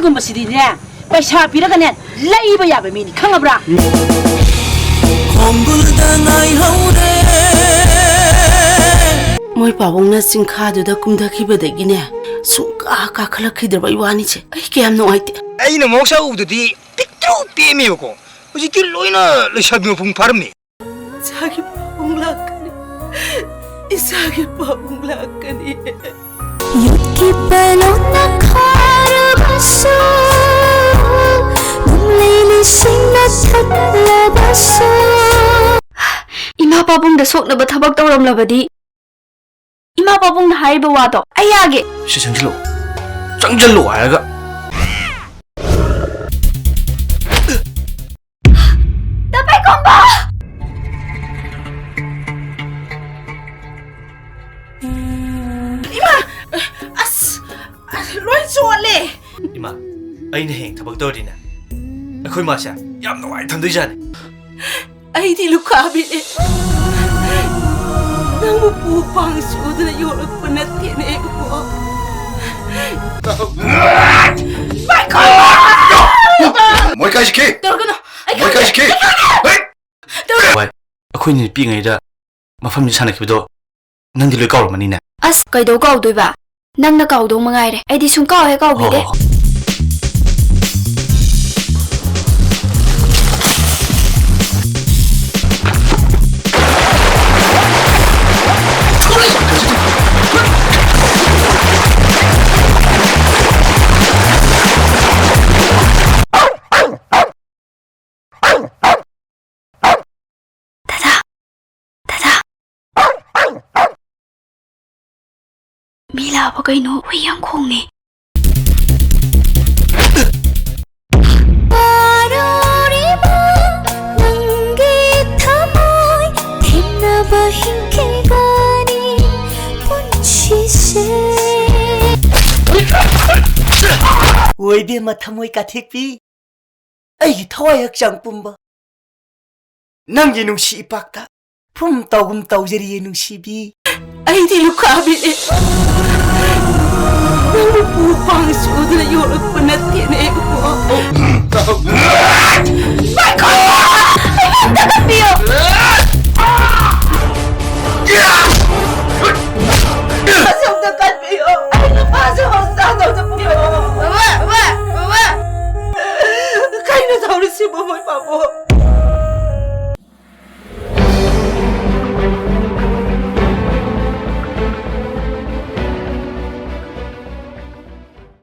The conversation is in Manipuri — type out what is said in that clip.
ꯑꯁꯤꯒꯨꯝꯕꯁꯤꯗꯤꯅꯦ ꯄꯩꯁꯥ ꯄꯤꯔꯒꯅꯦ ꯂꯩꯕ ꯌꯥꯕ ꯃꯤꯅꯤ ꯈꯪꯉꯕ꯭ꯔꯥ ꯃꯣꯏ ꯄꯥꯕꯨꯡꯅ ꯆꯤꯡꯈꯥꯗꯨꯗ ꯀꯨꯝꯊꯈꯤꯕꯗꯒꯤꯅꯦ ꯁꯨꯡꯀꯥ ꯀꯥꯈꯠꯂꯛꯈꯤꯗ꯭ꯔꯕ ꯏꯋꯥꯅꯤꯁꯦ ꯑꯩ ꯀꯌꯥꯝ ꯅꯨꯡꯉꯥꯏꯇꯦ ꯑꯩꯅ ꯃꯍꯧꯁꯥ ꯎꯕꯗꯗꯤ ꯄꯤꯛꯇ꯭ꯔꯨ ꯄꯤꯛꯑꯝꯃꯦꯕꯀꯣ ꯍꯧꯖꯤꯛꯇꯤ ꯂꯣꯏꯅ ꯂꯩꯁꯥꯕꯤ ꯃꯄꯨꯡ ꯐꯥꯔꯝꯃꯦ 이삭이 뽕락하니 이삭이 뽕락하니 유기발로 나 걸어봤어 눈레이는 신나 찾아봤어 이마 바봉다 속나바 타박 떠오름라바디 이마 바봉나 하이바 와도 아야게 시청질로 짱절로 와야가 나 발건봐 ꯂꯣꯏ ꯆꯣꯠꯂꯦ 이마 ꯑꯩꯅ ꯍꯌꯦꯡ ꯊꯕꯛ ꯇꯧꯔꯗꯤꯅꯦ ꯑꯩꯈꯣꯏ ꯃꯥꯁꯦ ꯌꯥꯝ ꯅꯨꯡꯉꯥꯏ ꯊꯝꯗꯣꯏꯖꯥꯠꯅꯤ ꯑꯩꯗꯤ ꯂꯨꯈꯥꯕꯤꯅꯦ ꯅꯪꯕꯨ ꯄꯨ ꯄꯥꯡ ꯁꯨꯗꯅ ꯌꯣꯛꯂꯛꯄ ꯅꯠꯇꯦꯅꯦ ꯏꯕꯣ ꯃꯣꯏ ꯀꯥꯏ ꯁꯤꯈꯤ ꯇꯧꯔꯒꯅꯣ ꯃꯣꯏ ꯀꯥꯏ ꯁꯤꯈꯤ ꯋꯥꯏ ꯑꯩꯈꯣꯏꯅ ꯄꯤꯛꯏꯉꯩꯗ ꯃꯐꯝꯁꯤ ꯁꯥꯟꯅꯈꯤꯕꯗꯣ ꯅꯪꯗꯤ ꯂꯣꯏ ꯀꯥꯎꯔꯝꯃꯅꯤꯅꯦ ꯑꯁ ꯀꯩꯗꯧ ꯀꯥꯎꯗꯣꯏꯕ ꯅꯪꯅ ꯀꯥꯎꯗꯧ ꯃꯉꯥꯏꯔꯦ ꯑꯩꯗꯤ ꯁꯨꯝ ꯀꯥꯎꯍꯦ ꯀꯥꯎꯕꯤꯗꯦ 미라버 그이노 회양콩네 오이베마 타모이 까택비 아이기 타와이 학장 뿜바 남기 농시 이빡다 품 떠우제리의 농시비 아이디 루카비네 너무 부방 수드나 요렇게 나티네 마이콜 나가비요 마성도 갈비요 마성 싸도 비요 왜 가이노사우루스 뭐뭘 바보